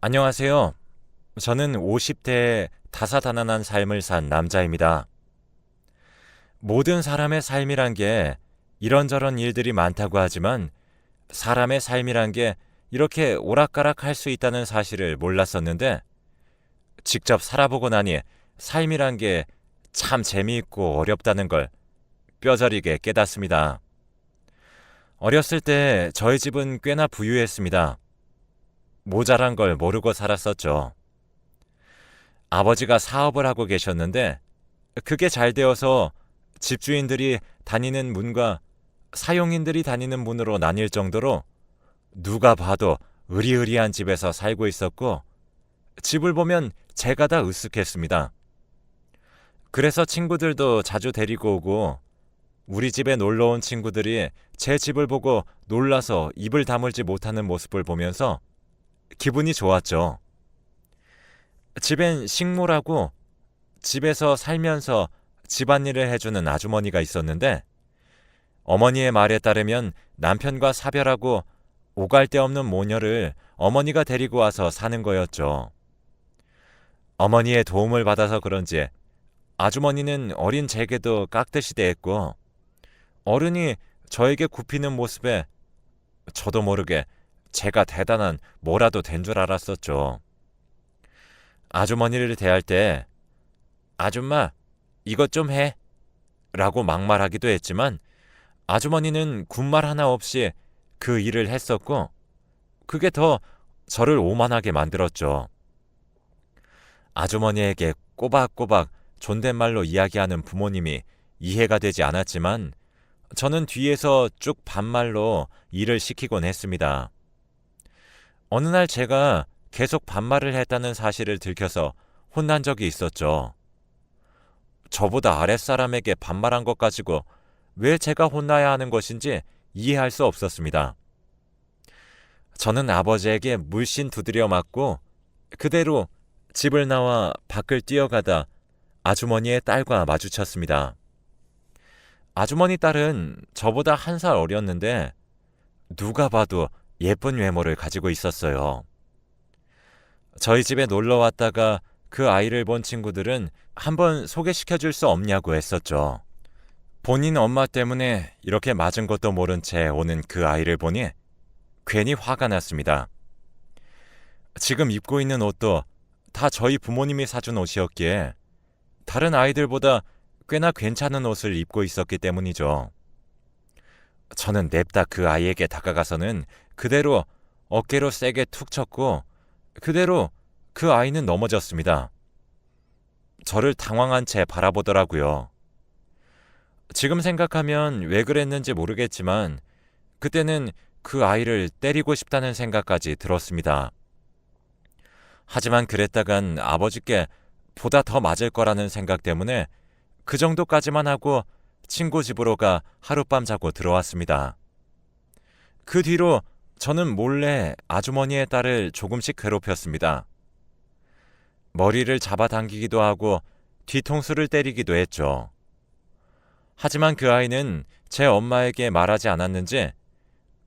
안녕하세요. 저는 50대에 다사다난한 삶을 산 남자입니다. 모든 사람의 삶이란 게 이런저런 일들이 많다고 하지만 사람의 삶이란 게 이렇게 오락가락 할 수 있다는 사실을 몰랐었는데 직접 살아보고 나니 삶이란 게 참 재미있고 어렵다는 걸 뼈저리게 깨닫습니다. 어렸을 때 저희 집은 꽤나 부유했습니다. 모자란 걸 모르고 살았었죠. 아버지가 사업을 하고 계셨는데 그게 잘 되어서 집주인들이 다니는 문과 사용인들이 다니는 문으로 나뉠 정도로 누가 봐도 으리으리한 집에서 살고 있었고 집을 보면 제가 다 으쓱했습니다. 그래서 친구들도 자주 데리고 오고 우리 집에 놀러 온 친구들이 제 집을 보고 놀라서 입을 다물지 못하는 모습을 보면서 기분이 좋았죠. 집엔 식모라고 집에서 살면서 집안일을 해주는 아주머니가 있었는데 어머니의 말에 따르면 남편과 사별하고 오갈 데 없는 모녀를 어머니가 데리고 와서 사는 거였죠. 어머니의 도움을 받아서 그런지 아주머니는 어린 제게도 깍듯이 대했고 어른이 저에게 굽히는 모습에 저도 모르게 제가 대단한 뭐라도 된 줄 알았었죠. 아주머니를 대할 때 아줌마 이것 좀 해 라고 막말하기도 했지만 아주머니는 군말 하나 없이 그 일을 했었고 그게 더 저를 오만하게 만들었죠. 아주머니에게 꼬박꼬박 존댓말로 이야기하는 부모님이 이해가 되지 않았지만 저는 뒤에서 쭉 반말로 일을 시키곤 했습니다. 어느 날 제가 계속 반말을 했다는 사실을 들켜서 혼난 적이 있었죠. 저보다 아랫사람에게 반말한 것 가지고 왜 제가 혼나야 하는 것인지 이해할 수 없었습니다. 저는 아버지에게 물씬 두드려 맞고 그대로 집을 나와 밖을 뛰어가다 아주머니의 딸과 마주쳤습니다. 아주머니 딸은 저보다 1살 어렸는데 누가 봐도 예쁜 외모를 가지고 있었어요. 저희 집에 놀러 왔다가 그 아이를 본 친구들은 한번 소개시켜 줄 수 없냐고 했었죠. 본인 엄마 때문에 이렇게 맞은 것도 모른 채 오는 그 아이를 보니 괜히 화가 났습니다. 지금 입고 있는 옷도 다 저희 부모님이 사준 옷이었기에 다른 아이들보다 꽤나 괜찮은 옷을 입고 있었기 때문이죠. 저는 냅다 그 아이에게 다가가서는 그대로 어깨로 세게 툭 쳤고 그대로 그 아이는 넘어졌습니다. 저를 당황한 채 바라보더라고요. 지금 생각하면 왜 그랬는지 모르겠지만 그때는 그 아이를 때리고 싶다는 생각까지 들었습니다. 하지만 그랬다간 아버지께 보다 더 맞을 거라는 생각 때문에 그 정도까지만 하고 친구 집으로 가 하룻밤 자고 들어왔습니다. 그 뒤로 저는 몰래 아주머니의 딸을 조금씩 괴롭혔습니다. 머리를 잡아당기기도 하고 뒤통수를 때리기도 했죠. 하지만 그 아이는 제 엄마에게 말하지 않았는지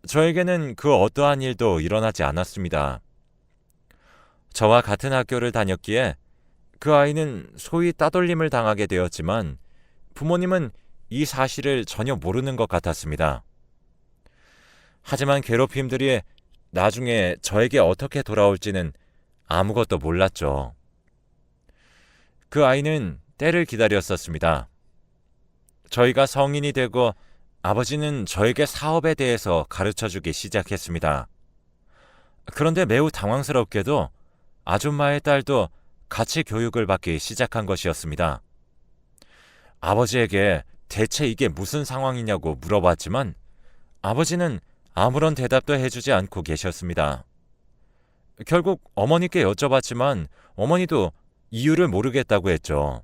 저에게는 그 어떠한 일도 일어나지 않았습니다. 저와 같은 학교를 다녔기에 그 아이는 소위 따돌림을 당하게 되었지만 부모님은 이 사실을 전혀 모르는 것 같았습니다. 하지만 괴롭힘들이 나중에 저에게 어떻게 돌아올지는 아무것도 몰랐죠. 그 아이는 때를 기다렸었습니다. 저희가 성인이 되고 아버지는 저에게 사업에 대해서 가르쳐주기 시작했습니다. 그런데 매우 당황스럽게도 아줌마의 딸도 같이 교육을 받기 시작한 것이었습니다. 아버지에게 대체 이게 무슨 상황이냐고 물어봤지만 아버지는 아무런 대답도 해주지 않고 계셨습니다. 결국 어머니께 여쭤봤지만 어머니도 이유를 모르겠다고 했죠.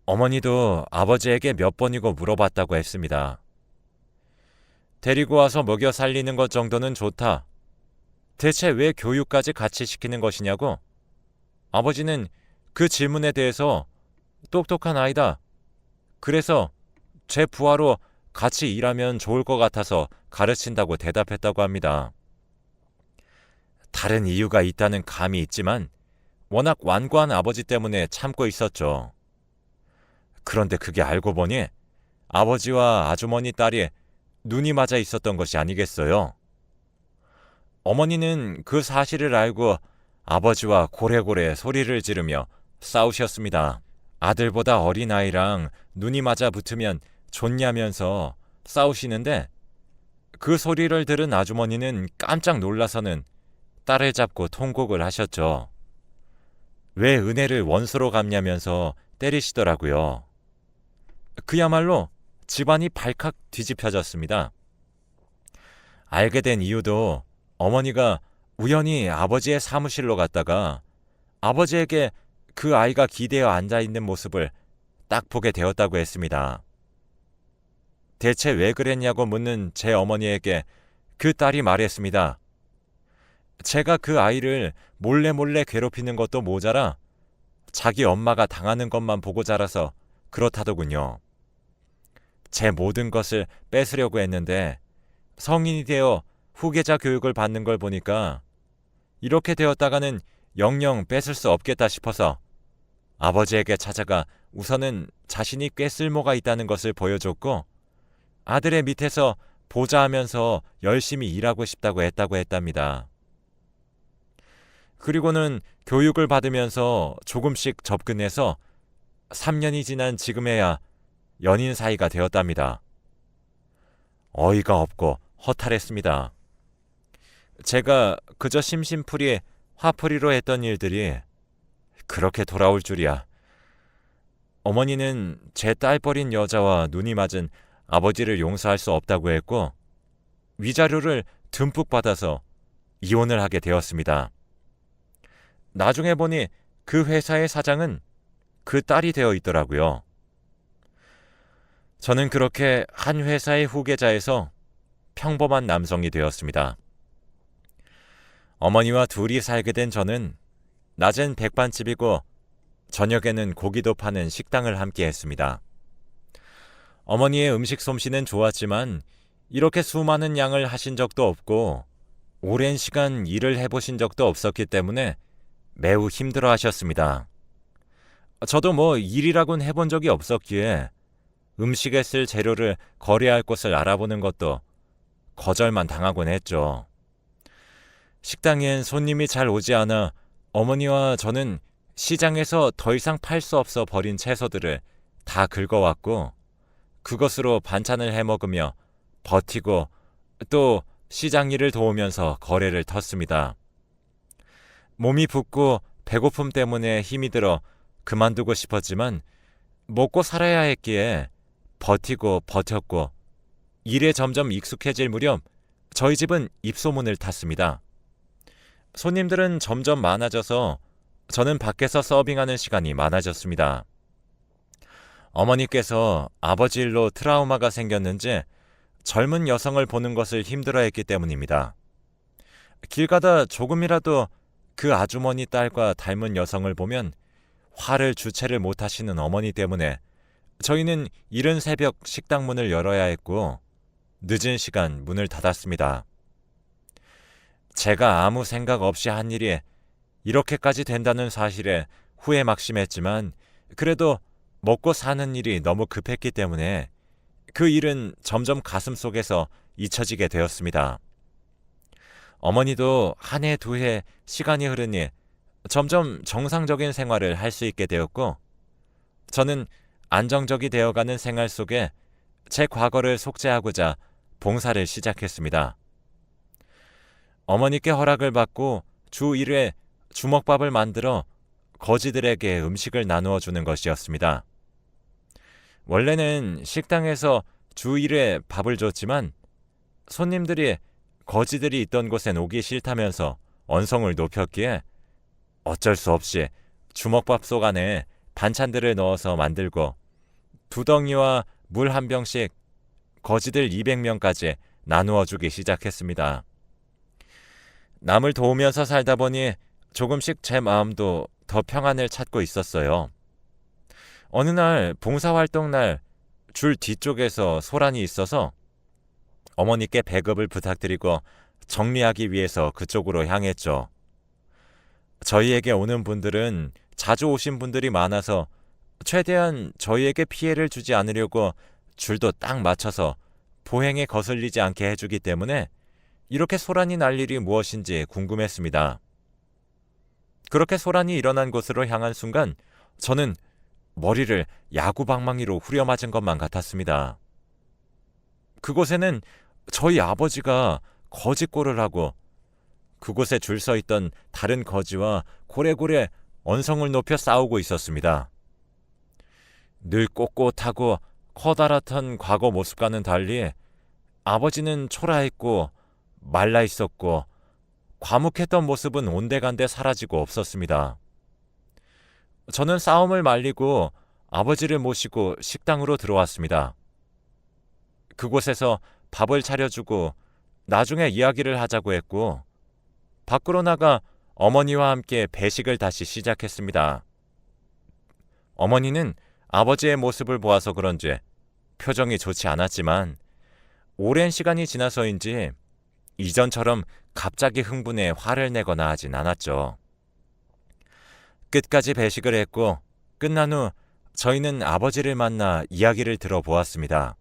어머니도 아버지에게 몇 번이고 물어봤다고 했습니다. 데리고 와서 먹여 살리는 것 정도는 좋다. 대체 왜 교육까지 같이 시키는 것이냐고? 아버지는 그 질문에 대해서 똑똑한 아이다. 그래서 제 부하로 같이 일하면 좋을 것 같아서 가르친다고 대답했다고 합니다. 다른 이유가 있다는 감이 있지만 워낙 완고한 아버지 때문에 참고 있었죠. 그런데 그게 알고 보니 아버지와 아주머니 딸이 눈이 맞아 있었던 것이 아니겠어요. 어머니는 그 사실을 알고 아버지와 고래고래 소리를 지르며 싸우셨습니다. 아들보다 어린 아이랑 눈이 맞아 붙으면 좋냐면서 싸우시는데 그 소리를 들은 아주머니는 깜짝 놀라서는 딸을 잡고 통곡을 하셨죠. 왜 은혜를 원수로 갚냐면서 때리시더라고요. 그야말로 집안이 발칵 뒤집혀졌습니다. 알게 된 이유도 어머니가 우연히 아버지의 사무실로 갔다가 아버지에게 그 아이가 기대어 앉아있는 모습을 딱 보게 되었다고 했습니다. 대체 왜 그랬냐고 묻는 제 어머니에게 그 딸이 말했습니다. 제가 그 아이를 몰래 괴롭히는 것도 모자라 자기 엄마가 당하는 것만 보고 자라서 그렇다더군요. 제 모든 것을 뺏으려고 했는데 성인이 되어 후계자 교육을 받는 걸 보니까 이렇게 되었다가는 영영 뺏을 수 없겠다 싶어서 아버지에게 찾아가 우선은 자신이 꽤 쓸모가 있다는 것을 보여줬고 아들의 밑에서 보좌하면서 열심히 일하고 싶다고 했답니다. 그리고는 교육을 받으면서 조금씩 접근해서 3년이 지난 지금에야 연인 사이가 되었답니다. 어이가 없고 허탈했습니다. 제가 그저 심심풀이 화풀이로 했던 일들이 그렇게 돌아올 줄이야. 어머니는 제 딸버린 여자와 눈이 맞은 아버지를 용서할 수 없다고 했고 위자료를 듬뿍 받아서 이혼을 하게 되었습니다. 나중에 보니 그 회사의 사장은 그 딸이 되어 있더라고요. 저는 그렇게 한 회사의 후계자에서 평범한 남성이 되었습니다. 어머니와 둘이 살게 된 저는 낮엔 백반집이고 저녁에는 고기도 파는 식당을 함께 했습니다. 어머니의 음식 솜씨는 좋았지만 이렇게 수많은 양을 하신 적도 없고 오랜 시간 일을 해보신 적도 없었기 때문에 매우 힘들어 하셨습니다. 저도 일이라곤 해본 적이 없었기에 음식에 쓸 재료를 거래할 곳을 알아보는 것도 거절만 당하곤 했죠. 식당엔 손님이 잘 오지 않아 어머니와 저는 시장에서 더 이상 팔 수 없어 버린 채소들을 다 긁어왔고 그것으로 반찬을 해먹으며 버티고 또 시장 일을 도우면서 거래를 텄습니다. 몸이 붓고 배고픔 때문에 힘이 들어 그만두고 싶었지만 먹고 살아야 했기에 버티고 버텼고 일에 점점 익숙해질 무렵 저희 집은 입소문을 탔습니다. 손님들은 점점 많아져서 저는 밖에서 서빙하는 시간이 많아졌습니다. 어머니께서 아버지 일로 트라우마가 생겼는지 젊은 여성을 보는 것을 힘들어했기 때문입니다. 길 가다 조금이라도 그 아주머니 딸과 닮은 여성을 보면 화를 주체를 못하시는 어머니 때문에 저희는 이른 새벽 식당 문을 열어야 했고 늦은 시간 문을 닫았습니다. 제가 아무 생각 없이 한 일이 이렇게까지 된다는 사실에 후회 막심했지만 그래도 먹고 사는 일이 너무 급했기 때문에 그 일은 점점 가슴속에서 잊혀지게 되었습니다. 어머니도 한 해, 두 해 시간이 흐르니 점점 정상적인 생활을 할 수 있게 되었고 저는 안정적이 되어가는 생활 속에 제 과거를 속죄하고자 봉사를 시작했습니다. 어머니께 허락을 받고 주 1회 주먹밥을 만들어 거지들에게 음식을 나누어 주는 것이었습니다. 원래는 식당에서 주 1회 밥을 줬지만 손님들이 거지들이 있던 곳엔 오기 싫다면서 언성을 높였기에 어쩔 수 없이 주먹밥 속 안에 반찬들을 넣어서 만들고 두덩이와 물 한 병씩 거지들 200명까지 나누어 주기 시작했습니다. 남을 도우면서 살다 보니 조금씩 제 마음도 더 평안을 찾고 있었어요. 어느 날 봉사활동 날 줄 뒤쪽에서 소란이 있어서 어머니께 배급을 부탁드리고 정리하기 위해서 그쪽으로 향했죠. 저희에게 오는 분들은 자주 오신 분들이 많아서 최대한 저희에게 피해를 주지 않으려고 줄도 딱 맞춰서 보행에 거슬리지 않게 해주기 때문에 이렇게 소란이 날 일이 무엇인지 궁금했습니다. 그렇게 소란이 일어난 곳으로 향한 순간 저는 머리를 야구방망이로 후려맞은 것만 같았습니다. 그곳에는 저희 아버지가 거지꼴을 하고 그곳에 줄 서 있던 다른 거지와 고래고래 언성을 높여 싸우고 있었습니다. 늘 꼿꼿하고 커다랗던 과거 모습과는 달리 아버지는 초라했고 말라 있었고 과묵했던 모습은 온데간데 사라지고 없었습니다. 저는 싸움을 말리고 아버지를 모시고 식당으로 들어왔습니다. 그곳에서 밥을 차려주고 나중에 이야기를 하자고 했고 밖으로 나가 어머니와 함께 배식을 다시 시작했습니다. 어머니는 아버지의 모습을 보아서 그런지 표정이 좋지 않았지만 오랜 시간이 지나서인지 이전처럼 갑자기 흥분해 화를 내거나 하진 않았죠. 끝까지 배식을 했고 끝난 후 저희는 아버지를 만나 이야기를 들어보았습니다.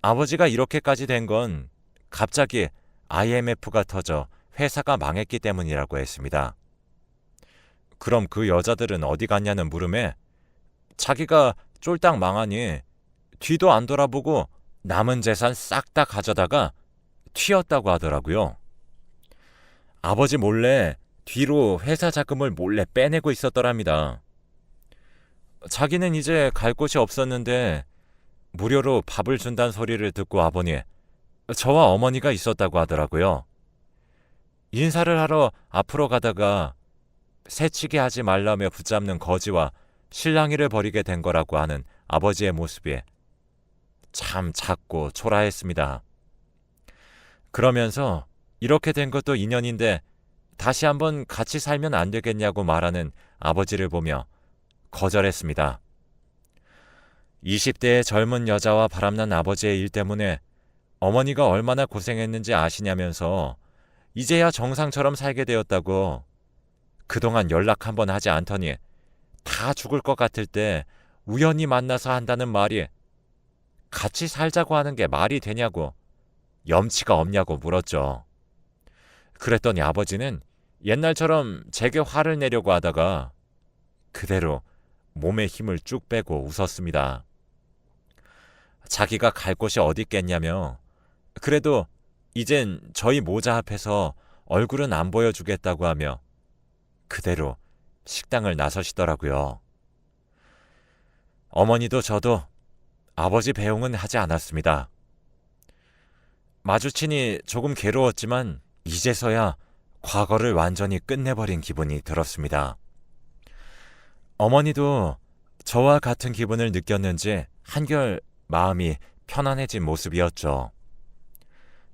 아버지가 이렇게까지 된 건 갑자기 IMF가 터져 회사가 망했기 때문이라고 했습니다. 그럼 그 여자들은 어디 갔냐는 물음에 자기가 쫄딱 망하니 뒤도 안 돌아보고 남은 재산 싹 다 가져다가 튀었다고 하더라고요. 아버지 몰래 뒤로 회사 자금을 몰래 빼내고 있었더랍니다. 자기는 이제 갈 곳이 없었는데 무료로 밥을 준다는 소리를 듣고 와보니 저와 어머니가 있었다고 하더라고요. 인사를 하러 앞으로 가다가 새치기 하지 말라며 붙잡는 거지와 실랑이를 벌이게 된 거라고 하는 아버지의 모습이 참 작고 초라했습니다. 그러면서 이렇게 된 것도 인연인데 다시 한번 같이 살면 안 되겠냐고 말하는 아버지를 보며 거절했습니다. 20대의 젊은 여자와 바람난 아버지의 일 때문에 어머니가 얼마나 고생했는지 아시냐면서 이제야 정상처럼 살게 되었다고 그동안 연락 한번 하지 않더니 다 죽을 것 같을 때 우연히 만나서 한다는 말이 같이 살자고 하는 게 말이 되냐고 염치가 없냐고 물었죠. 그랬더니 아버지는 옛날처럼 제게 화를 내려고 하다가 그대로 몸에 힘을 쭉 빼고 웃었습니다. 자기가 갈 곳이 어디 있겠냐며 그래도 이젠 저희 모자 앞에서 얼굴은 안 보여주겠다고 하며 그대로 식당을 나서시더라고요. 어머니도 저도 아버지 배웅은 하지 않았습니다. 마주치니 조금 괴로웠지만 이제서야 과거를 완전히 끝내버린 기분이 들었습니다. 어머니도 저와 같은 기분을 느꼈는지 한결 마음이 편안해진 모습이었죠.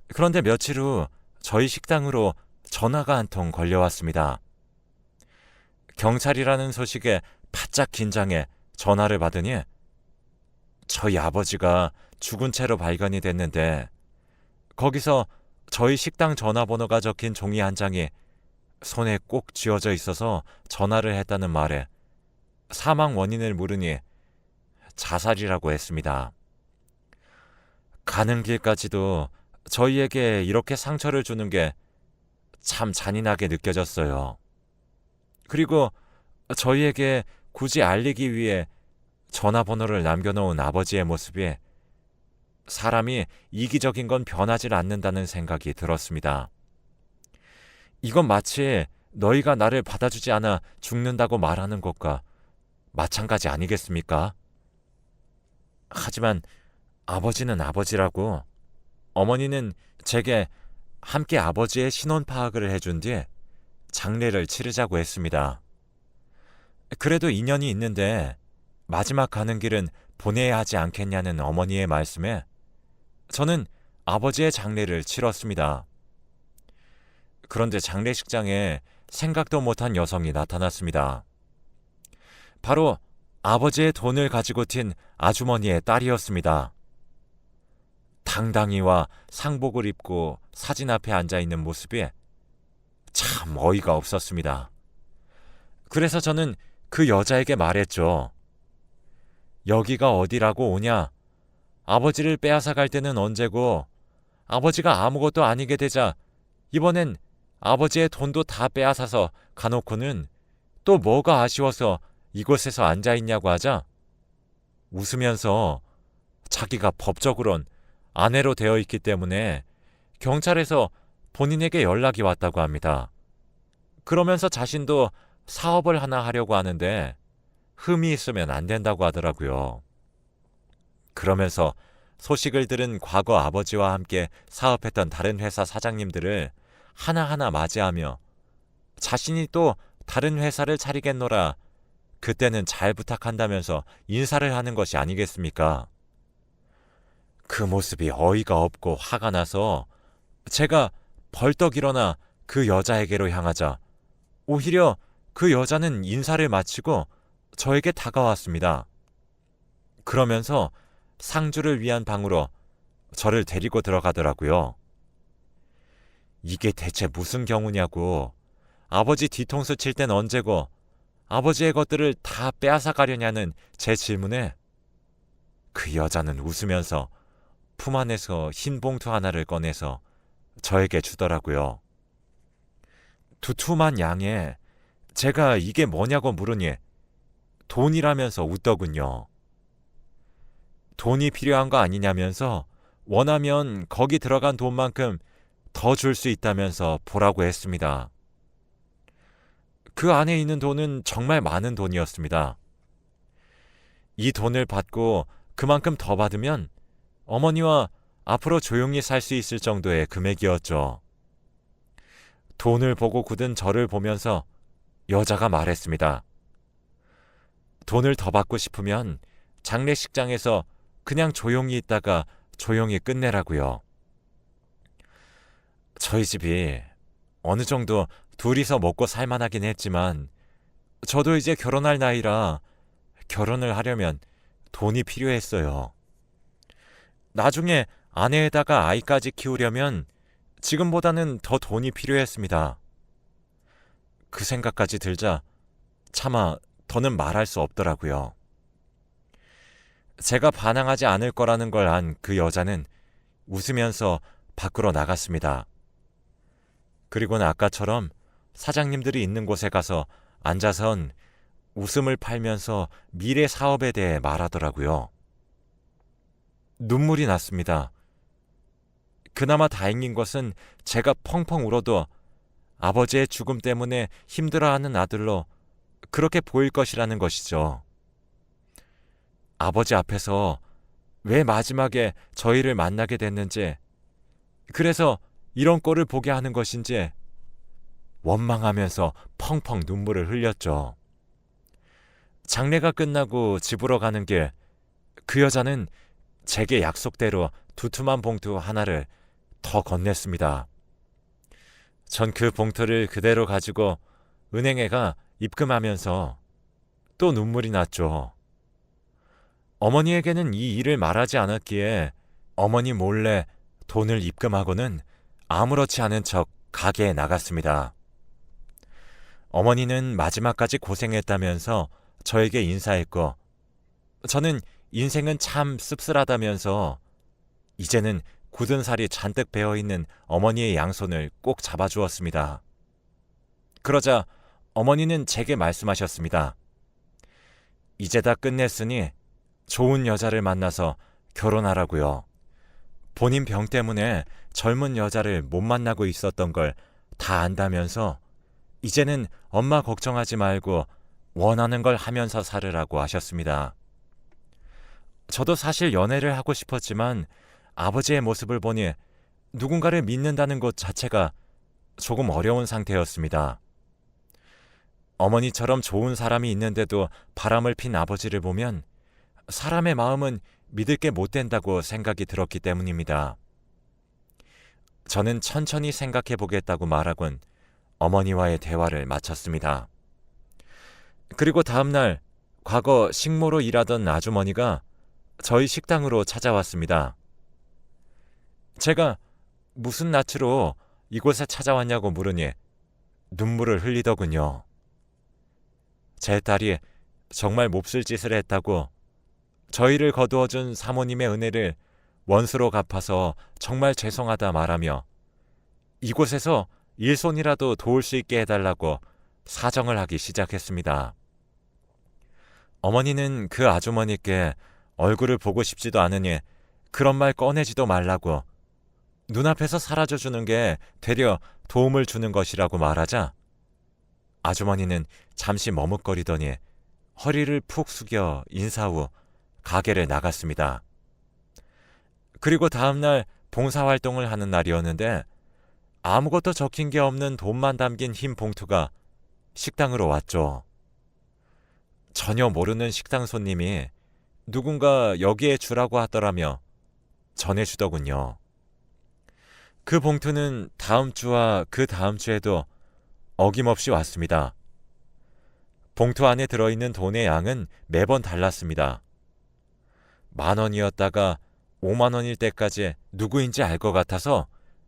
그런데 며칠 후 저희 식당으로 전화가 한 통 걸려왔습니다. 경찰이라는 소식에 바짝 긴장해 전화를 받으니 저희 아버지가 죽은 채로 발견이 됐는데 거기서 저희 식당 전화번호가 적힌 종이 한 장이 손에 꼭 쥐어져 있어서 전화를 했다는 말에 사망 원인을 물으니 자살이라고 했습니다. 가는 길까지도 저희에게 이렇게 상처를 주는 게 참 잔인하게 느껴졌어요. 그리고 저희에게 굳이 알리기 위해 전화번호를 남겨놓은 아버지의 모습이 사람이 이기적인 건 변하질 않는다는 생각이 들었습니다. 이건 마치 너희가 나를 받아주지 않아 죽는다고 말하는 것과 마찬가지 아니겠습니까? 하지만 아버지는 아버지라고 어머니는 제게 함께 아버지의 신원 파악을 해준 뒤 장례를 치르자고 했습니다. 그래도 인연이 있는데 마지막 가는 길은 보내야 하지 않겠냐는 어머니의 말씀에 저는 아버지의 장례를 치렀습니다. 그런데 장례식장에 생각도 못한 여성이 나타났습니다. 바로 아버지의 돈을 가지고 튄 아주머니의 딸이었습니다. 당당히와 상복을 입고 사진 앞에 앉아 있는 모습이 참 어이가 없었습니다. 그래서 저는 그 여자에게 말했죠. 여기가 어디라고 오냐? 아버지를 빼앗아 갈 때는 언제고 아버지가 아무것도 아니게 되자 이번엔 아버지의 돈도 다 빼앗아서 가놓고는 또 뭐가 아쉬워서 이곳에서 앉아있냐고 하자 웃으면서 자기가 법적으론 아내로 되어 있기 때문에 경찰에서 본인에게 연락이 왔다고 합니다. 그러면서 자신도 사업을 하나 하려고 하는데 흠이 있으면 안 된다고 하더라고요. 그러면서 소식을 들은 과거 아버지와 함께 사업했던 다른 회사 사장님들을 하나하나 맞이하며 자신이 또 다른 회사를 차리겠노라 그때는 잘 부탁한다면서 인사를 하는 것이 아니겠습니까? 그 모습이 어이가 없고 화가 나서 제가 벌떡 일어나 그 여자에게로 향하자 오히려 그 여자는 인사를 마치고 저에게 다가왔습니다. 그러면서 상주를 위한 방으로 저를 데리고 들어가더라고요. 이게 대체 무슨 경우냐고, 아버지 뒤통수 칠 땐 언제고 아버지의 것들을 다 빼앗아 가려냐는 제 질문에 그 여자는 웃으면서 품 안에서 흰 봉투 하나를 꺼내서 저에게 주더라고요. 두툼한 양에 제가 이게 뭐냐고 물으니 돈이라면서 웃더군요. 돈이 필요한 거 아니냐면서 원하면 거기 들어간 돈만큼 더 줄 수 있다면서 보라고 했습니다. 그 안에 있는 돈은 정말 많은 돈이었습니다. 이 돈을 받고 그만큼 더 받으면 어머니와 앞으로 조용히 살 수 있을 정도의 금액이었죠. 돈을 보고 굳은 저를 보면서 여자가 말했습니다. 돈을 더 받고 싶으면 장례식장에서 그냥 조용히 있다가 조용히 끝내라고요. 저희 집이 어느 정도 둘이서 먹고 살만하긴 했지만 저도 이제 결혼할 나이라 결혼을 하려면 돈이 필요했어요. 나중에 아내에다가 아이까지 키우려면 지금보다는 더 돈이 필요했습니다. 그 생각까지 들자 차마 더는 말할 수 없더라고요. 제가 반항하지 않을 거라는 걸 안 그 여자는 웃으면서 밖으로 나갔습니다. 그리고는 아까처럼 사장님들이 있는 곳에 가서 앉아선 웃음을 팔면서 미래 사업에 대해 말하더라고요. 눈물이 났습니다. 그나마 다행인 것은 제가 펑펑 울어도 아버지의 죽음 때문에 힘들어하는 아들로 그렇게 보일 것이라는 것이죠. 아버지 앞에서 왜 마지막에 저희를 만나게 됐는지, 그래서 이런 꼴을 보게 하는 것인지 원망하면서 펑펑 눈물을 흘렸죠. 장례가 끝나고 집으로 가는 길, 그 여자는 제게 약속대로 두툼한 봉투 하나를 더 건넸습니다. 전 그 봉투를 그대로 가지고 은행에 가 입금하면서 또 눈물이 났죠. 어머니에게는 이 일을 말하지 않았기에 어머니 몰래 돈을 입금하고는 아무렇지 않은 척 가게에 나갔습니다. 어머니는 마지막까지 고생했다면서 저에게 인사했고 저는 인생은 참 씁쓸하다면서 이제는 굳은 살이 잔뜩 배어있는 어머니의 양손을 꼭 잡아주었습니다. 그러자 어머니는 제게 말씀하셨습니다. 이제 다 끝냈으니 좋은 여자를 만나서 결혼하라고요. 본인 병 때문에 젊은 여자를 못 만나고 있었던 걸 다 안다면서 이제는 엄마 걱정하지 말고 원하는 걸 하면서 살으라고 하셨습니다. 저도 사실 연애를 하고 싶었지만 아버지의 모습을 보니 누군가를 믿는다는 것 자체가 조금 어려운 상태였습니다. 어머니처럼 좋은 사람이 있는데도 바람을 핀 아버지를 보면 사람의 마음은 믿을 게 못 된다고 생각이 들었기 때문입니다. 저는 천천히 생각해 보겠다고 말하곤 어머니와의 대화를 마쳤습니다. 그리고 다음 날 과거 식모로 일하던 아주머니가 저희 식당으로 찾아왔습니다. 제가 무슨 낯으로 이곳에 찾아왔냐고 물으니 눈물을 흘리더군요. 제 딸이 정말 몹쓸 짓을 했다고, 저희를 거두어준 사모님의 은혜를 원수로 갚아서 정말 죄송하다 말하며 이곳에서 일손이라도 도울 수 있게 해달라고 사정을 하기 시작했습니다. 어머니는 그 아주머니께 얼굴을 보고 싶지도 않으니 그런 말 꺼내지도 말라고, 눈앞에서 사라져주는 게 되려 도움을 주는 것이라고 말하자 아주머니는 잠시 머뭇거리더니 허리를 푹 숙여 인사 후 가게를 나갔습니다. 그리고 다음날 봉사활동을 하는 날이었는데 아무것도 적힌 게 없는 돈만 담긴 흰 봉투가 식당으로 왔죠. 전혀 모르는 식당 손님이 누군가 여기에 주라고 하더라며 전해주더군요. 그 봉투는 다음 주와 그 다음 주에도 어김없이 왔습니다. 봉투 안에 들어있는 돈의 양은 매번 달랐습니다. 10,000원이었다가 50,000원일 때까지 누구인지 알 것 같아서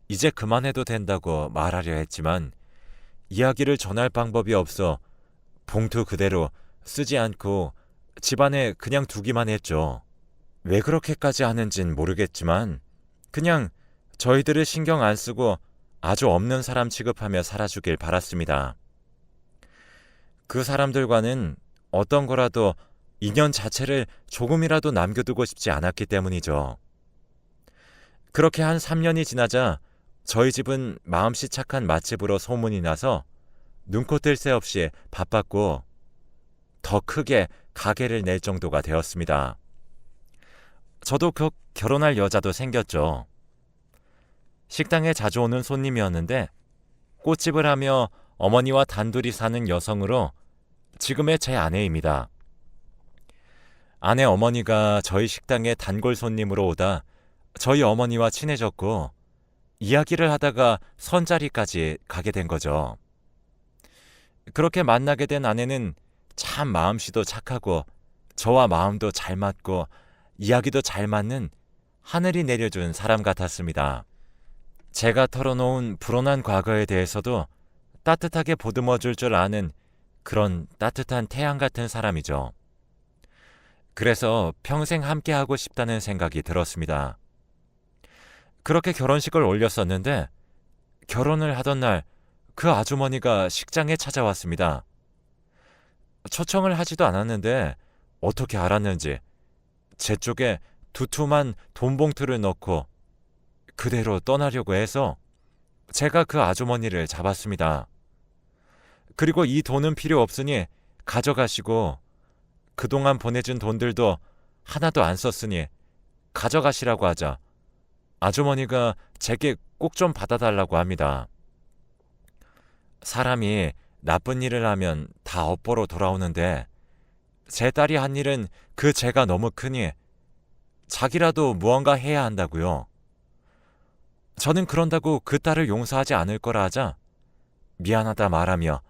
이제 그만해도 된다고 말하려 했지만 이야기를 전할 방법이 없어 봉투 그대로 쓰지 않고 집안에 그냥 두기만 했죠. 왜 그렇게까지 하는진 모르겠지만 그냥 저희들을 신경 안 쓰고 아주 없는 사람 취급하며 살아주길 바랐습니다. 그 사람들과는 어떤 거라도 인연 자체를 조금이라도 남겨두고 싶지 않았기 때문이죠. 그렇게 한 3년이 지나자 저희 집은 마음씨 착한 맛집으로 소문이 나서 눈코 뜰 새 없이 바빴고 더 크게 가게를 낼 정도가 되었습니다. 저도 곧 결혼할 여자도 생겼죠. 식당에 자주 오는 손님이었는데 꽃집을 하며 어머니와 단둘이 사는 여성으로 지금의 제 아내입니다. 아내 어머니가 저희 식당에 단골 손님으로 오다 저희 어머니와 친해졌고 이야기를 하다가 선자리까지 가게 된 거죠. 그렇게 만나게 된 아내는 참 마음씨도 착하고 저와 마음도 잘 맞고 이야기도 잘 맞는 하늘이 내려준 사람 같았습니다. 제가 털어놓은 불온한 과거에 대해서도 따뜻하게 보듬어줄 줄 아는 그런 따뜻한 태양 같은 사람이죠. 그래서 평생 함께하고 싶다는 생각이 들었습니다. 그렇게 결혼식을 올렸었는데 결혼을 하던 날 그 아주머니가 식장에 찾아왔습니다. 초청을 하지도 않았는데 어떻게 알았는지 제 쪽에 두툼한 돈봉투를 넣고 그대로 떠나려고 해서 제가 그 아주머니를 잡았습니다. 그리고 이 돈은 필요 없으니 가져가시고 그동안 보내준 돈들도 하나도 안 썼으니 가져가시라고 하자 아주머니가 제게 꼭 좀 받아달라고 합니다. 사람이 나쁜 일을 하면 다 업보로 돌아오는데 제 딸이 한 일은 그 죄가 너무 크니 자기라도 무언가 해야 한다고요. 저는 그런다고 그 딸을 용서하지 않을 거라 하자 미안하다 말하며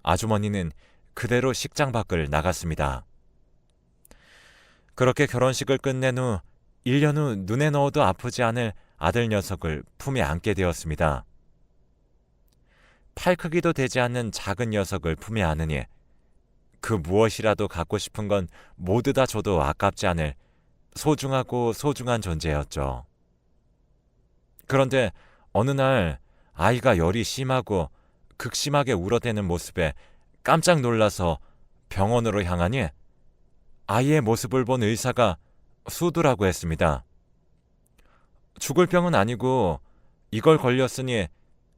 아주머니는 그대로 식장 밖을 나갔습니다. 그렇게 결혼식을 끝낸 후 1년 후 눈에 넣어도 아프지 않을 아들 녀석을 품에 안게 되었습니다. 팔 크기도 되지 않는 작은 녀석을 품에 안으니 그 무엇이라도 갖고 싶은 건 모두 다 줘도 아깝지 않을 소중하고 소중한 존재였죠. 그런데 어느 날 아이가 열이 심하고 극심하게 울어대는 모습에 깜짝 놀라서 병원으로 향하니 아이의 모습을 본 의사가 수두라고 했습니다. 죽을 병은 아니고 이걸 걸렸으니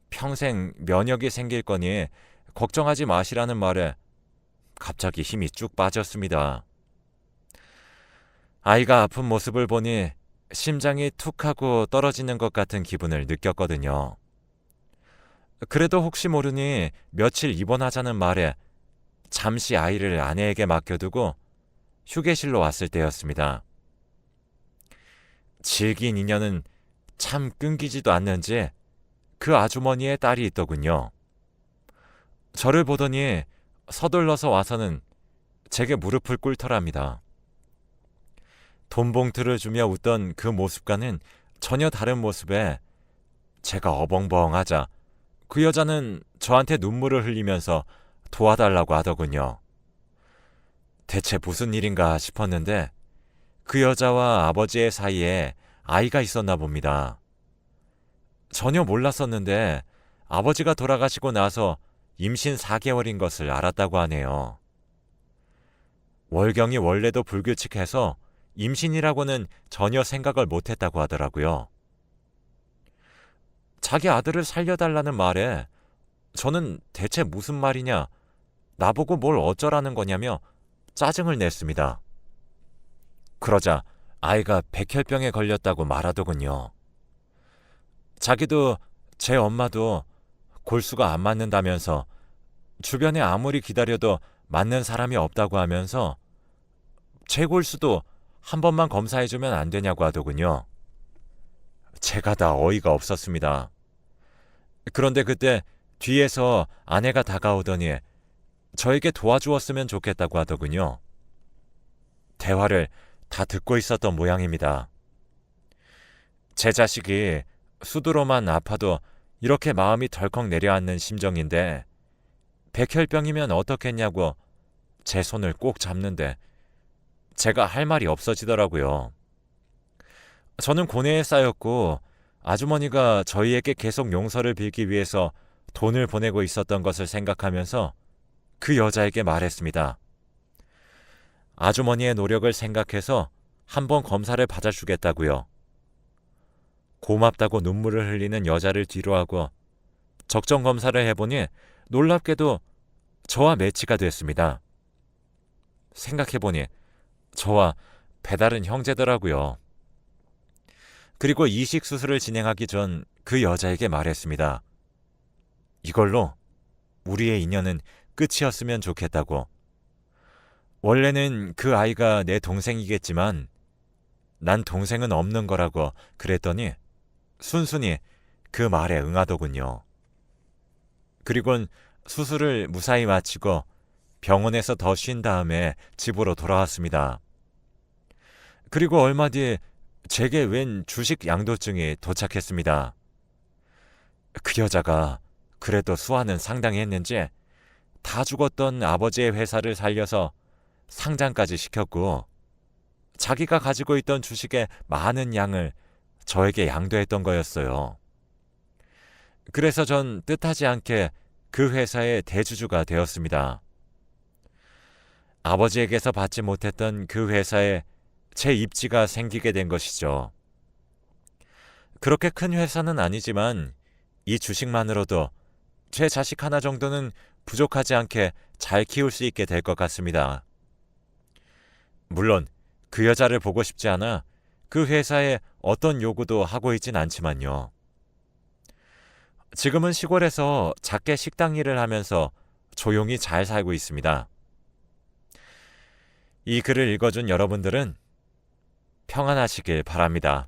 평생 면역이 생길 거니 걱정하지 마시라는 말에 갑자기 힘이 쭉 빠졌습니다. 아이가 아픈 모습을 보니 심장이 툭 하고 떨어지는 것 같은 기분을 느꼈거든요. 그래도 혹시 모르니 며칠 입원하자는 말에 잠시 아이를 아내에게 맡겨두고 휴게실로 왔을 때였습니다. 질긴 인연은 참 끊기지도 않는지 그 아주머니의 딸이 있더군요. 저를 보더니 서둘러서 와서는 제게 무릎을 꿇더랍니다. 돈봉투를 주며 웃던 그 모습과는 전혀 다른 모습에 제가 어벙벙하자 그 여자는 저한테 눈물을 흘리면서 도와달라고 하더군요. 대체 무슨 일인가 싶었는데 그 여자와 아버지의 사이에 아이가 있었나 봅니다. 전혀 몰랐었는데 아버지가 돌아가시고 나서 임신 4개월인 것을 알았다고 하네요. 월경이 원래도 불규칙해서 임신이라고는 전혀 생각을 못했다고 하더라고요. 자기 아들을 살려달라는 말에 저는 대체 무슨 말이냐, 나보고 뭘 어쩌라는 거냐며 짜증을 냈습니다. 그러자 아이가 백혈병에 걸렸다고 말하더군요. 자기도 제 엄마도 골수가 안 맞는다면서 주변에 아무리 기다려도 맞는 사람이 없다고 하면서 제 골수도 한 번만 검사해주면 안 되냐고 하더군요. 제가 다 어이가 없었습니다. 그런데 그때 뒤에서 아내가 다가오더니 저에게 도와주었으면 좋겠다고 하더군요. 대화를 다 듣고 있었던 모양입니다. 제 자식이 수두로만 아파도 이렇게 마음이 덜컥 내려앉는 심정인데 백혈병이면 어떻겠냐고 제 손을 꼭 잡는데 제가 할 말이 없어지더라고요. 저는 고뇌에 쌓였고 아주머니가 저희에게 계속 용서를 빌기 위해서 돈을 보내고 있었던 것을 생각하면서 그 여자에게 말했습니다. 아주머니의 노력을 생각해서 한번 검사를 받아주겠다고요. 고맙다고 눈물을 흘리는 여자를 뒤로하고 적정 검사를 해보니 놀랍게도 저와 매치가 됐습니다. 생각해보니 저와 배다른 형제더라고요. 그리고 이식 수술을 진행하기 전 그 여자에게 말했습니다. 이걸로 우리의 인연은 끝이었으면 좋겠다고. 원래는 그 아이가 내 동생이겠지만 난 동생은 없는 거라고 그랬더니 순순히 그 말에 응하더군요. 그리곤 수술을 무사히 마치고 병원에서 더 쉰 다음에 집으로 돌아왔습니다. 그리고 얼마 뒤에 제게 웬 주식 양도증이 도착했습니다. 그 여자가 그래도 수완은 상당히 했는지 다 죽었던 아버지의 회사를 살려서 상장까지 시켰고 자기가 가지고 있던 주식의 많은 양을 저에게 양도했던 거였어요. 그래서 전 뜻하지 않게 그 회사의 대주주가 되었습니다. 아버지에게서 받지 못했던 그 회사에 제 입지가 생기게 된 것이죠. 그렇게 큰 회사는 아니지만 이 주식만으로도 제 자식 하나 정도는 부족하지 않게 잘 키울 수 있게 될 것 같습니다. 물론 그 여자를 보고 싶지 않아 그 회사에 어떤 요구도 하고 있진 않지만요. 지금은 시골에서 작게 식당 일을 하면서 조용히 잘 살고 있습니다. 이 글을 읽어준 여러분들은 평안하시길 바랍니다.